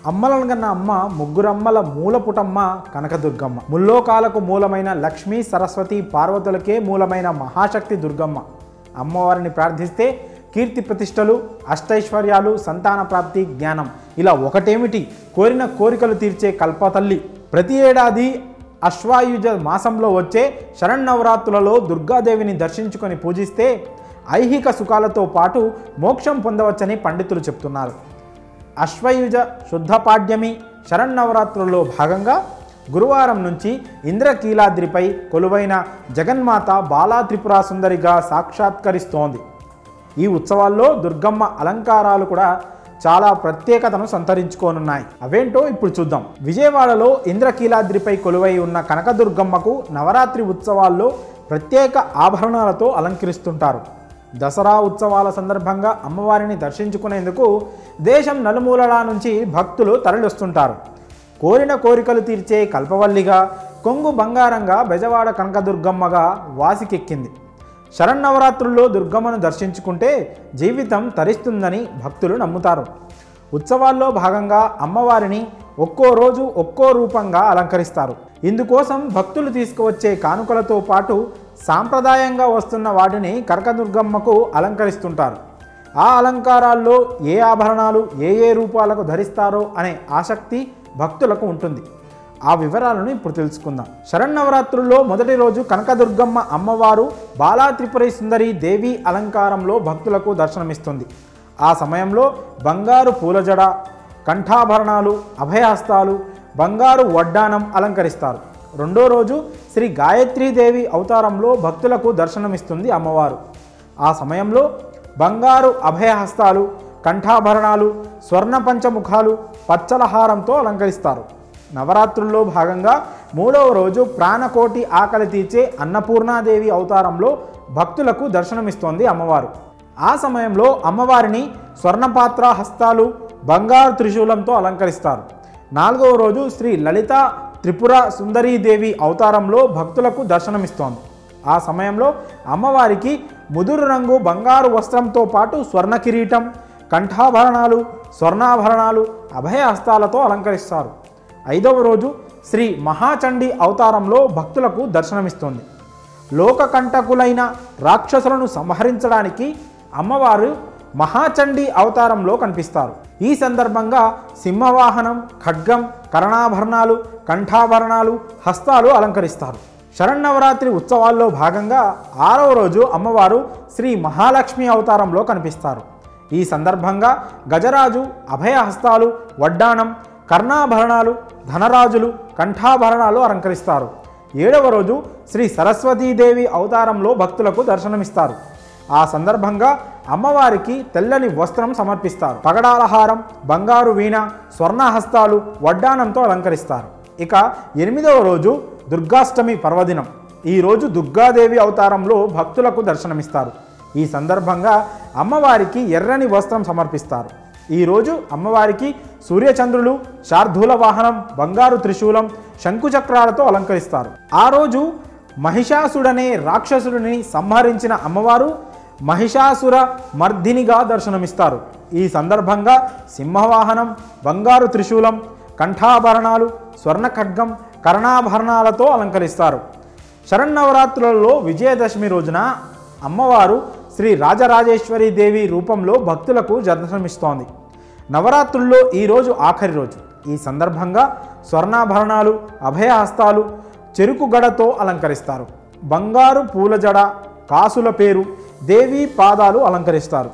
అమ్మలను కన్నా అమ్మ ముగ్గురమ్మల మూలపుటమ్మ కనకదుర్గమ్మ. ముల్లోకాలకు మూలమైన లక్ష్మీ సరస్వతి పార్వతులకే మూలమైన మహాశక్తి దుర్గమ్మ. అమ్మవారిని ప్రార్థిస్తే కీర్తి ప్రతిష్టలు, అష్టైశ్వర్యాలు, సంతాన ప్రాప్తి, జ్ఞానం ఇలా ఒకటేమిటి కోరిన కోరికలు తీర్చే కల్పతల్లి. ప్రతి ఏడాది అశ్వాయుజ మాసంలో వచ్చే శరన్నవరాత్రులలో దుర్గాదేవిని దర్శించుకొని పూజిస్తే ఐహిక సుఖాలతో పాటు మోక్షం పొందవచ్చని పండితులు చెప్తున్నారు. అశ్వయుజ శుద్ధపాడ్యమి శరన్నవరాత్రుల్లో భాగంగా గురువారం నుంచి ఇంద్రకీలాద్రిపై కొలువైన జగన్మాత బాలా త్రిపురా సుందరిగా సాక్షాత్కరిస్తోంది. ఈ ఉత్సవాల్లో దుర్గమ్మ అలంకారాలు కూడా చాలా ప్రత్యేకతను సంతరించుకోనున్నాయి. అవేంటో ఇప్పుడు చూద్దాం. విజయవాడలో ఇంద్రకీలాద్రిపై కొలువై ఉన్న కనకదుర్గమ్మకు నవరాత్రి ఉత్సవాల్లో ప్రత్యేక ఆభరణాలతో అలంకరిస్తుంటారు. దసరా ఉత్సవాల సందర్భంగా అమ్మవారిని దర్శించుకునేందుకు దేశం నలుమూలల నుంచి భక్తులు తరలివస్తుంటారు. కోరిన కోరికలు తీర్చే కల్పవల్లిగా, కొంగు బంగారంగా బెజవాడ కనకదుర్గమ్మగా వాసికెక్కింది. శరన్నవరాత్రుల్లో దుర్గమ్మను దర్శించుకుంటే జీవితం తరిస్తుందని భక్తులు నమ్ముతారు. ఉత్సవాల్లో భాగంగా అమ్మవారిని ఒక్కో రోజు ఒక్కో రూపంగా అలంకరిస్తారు. ఇందుకోసం భక్తులు తీసుకువచ్చే కానుకలతో పాటు సాంప్రదాయంగా వస్తున్న వాటిని కనకదుర్గమ్మకు అలంకరిస్తుంటారు. ఆ అలంకారాల్లో ఏ ఆభరణాలు ఏ రూపాలకు ధరిస్తారో అనే ఆసక్తి భక్తులకు ఉంటుంది. ఆ వివరాలను ఇప్పుడు తెలుసుకుందాం. శరన్నవరాత్రుల్లో మొదటి రోజు కనకదుర్గమ్మ అమ్మవారు బాలా త్రిపుర సుందరి దేవి అలంకారంలో భక్తులకు దర్శనమిస్తుంది. ఆ సమయంలో బంగారు పూలజడ, కంఠాభరణాలు, అభయహస్తాలు, బంగారు వడ్డానం అలంకరిస్తారు. రెండో రోజు శ్రీ గాయత్రీదేవి అవతారంలో భక్తులకు దర్శనమిస్తుంది అమ్మవారు. ఆ సమయంలో బంగారు అభయహస్తాలు, కంఠాభరణాలు, స్వర్ణ పంచముఖాలు, పచ్చలహారంతో అలంకరిస్తారు. నవరాత్రుల్లో భాగంగా మూడవ రోజు ప్రాణకోటి ఆకలి తీర్చే అన్నపూర్ణాదేవి అవతారంలో భక్తులకు దర్శనమిస్తోంది అమ్మవారు. ఆ సమయంలో అమ్మవారిని స్వర్ణపాత్ర హస్తాలు, బంగారు త్రిశూలంతో అలంకరిస్తారు. నాలుగవ రోజు శ్రీ లలిత త్రిపుర సుందరీదేవి అవతారంలో భక్తులకు దర్శనమిస్తోంది. ఆ సమయంలో అమ్మవారికి ముదురు రంగు బంగారు వస్త్రంతో పాటు స్వర్ణ కిరీటం, కంఠాభరణాలు, స్వర్ణాభరణాలు, అభయహస్తాలతో అలంకరిస్తారు. ఐదవ రోజు శ్రీ మహాచండీ అవతారంలో భక్తులకు దర్శనమిస్తోంది. లోకకంటకులైన రాక్షసులను సంహరించడానికి అమ్మవారు మహాచండీ అవతారంలో కనిపిస్తారు. ఈ సందర్భంగా సింహవాహనం, ఖడ్గం, కర్ణాభరణాలు, కంఠాభరణాలు, హస్తాలు అలంకరిస్తారు. శరన్నవరాత్రి ఉత్సవాల్లో భాగంగా ఆరవ రోజు అమ్మవారు శ్రీ మహాలక్ష్మి అవతారంలో కనిపిస్తారు. ఈ సందర్భంగా గజరాజు, అభయహస్తాలు, వడ్డానం, కర్ణాభరణాలు, ధనరాజులు, కంఠాభరణాలు అలంకరిస్తారు. ఏడవ రోజు శ్రీ సరస్వతీదేవి అవతారంలో భక్తులకు దర్శనమిస్తారు. ఆ సందర్భంగా అమ్మవారికి తెల్లని వస్త్రం సమర్పిస్తారు. పగడాలహారం, బంగారు వీణ, స్వర్ణహస్తాలు, వడ్డానంతో అలంకరిస్తారు. ఇక ఎనిమిదవ రోజు దుర్గాష్టమి పర్వదినం. ఈ రోజు దుర్గాదేవి అవతారంలో భక్తులకు దర్శనమిస్తారు. ఈ సందర్భంగా అమ్మవారికి ఎర్రని వస్త్రం సమర్పిస్తారు. ఈరోజు అమ్మవారికి సూర్యచంద్రులు, శార్దూల వాహనం, బంగారు త్రిశూలం, శంకుచక్రాలతో అలంకరిస్తారు. ఆ రోజు మహిషాసుడనే రాక్షసుడిని సంహరించిన అమ్మవారు మహిషాసుర మర్దినిగా దర్శనమిస్తారు. ఈ సందర్భంగా సింహవాహనం, బంగారు త్రిశూలం, కంఠాభరణాలు, స్వర్ణ ఖడ్గం, కర్ణాభరణాలతో అలంకరిస్తారు. శరన్నవరాత్రులలో విజయదశమి రోజున అమ్మవారు శ్రీ రాజరాజేశ్వరి దేవి రూపంలో భక్తులకు దర్శనమిస్తోంది. నవరాత్రుల్లో ఈరోజు ఆఖరి రోజు. ఈ సందర్భంగా స్వర్ణాభరణాలు, అభయహస్తాలు, చెరుకు గడతో అలంకరిస్తారు. బంగారు పూలజడ, కాసుల పేరు, దేవి పాదాలు అలంకరిస్తారు.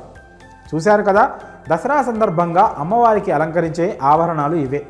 చూశారు కదా, దసరా సందర్భంగా అమ్మవారికి అలంకరించే ఆభరణాలు ఇవే.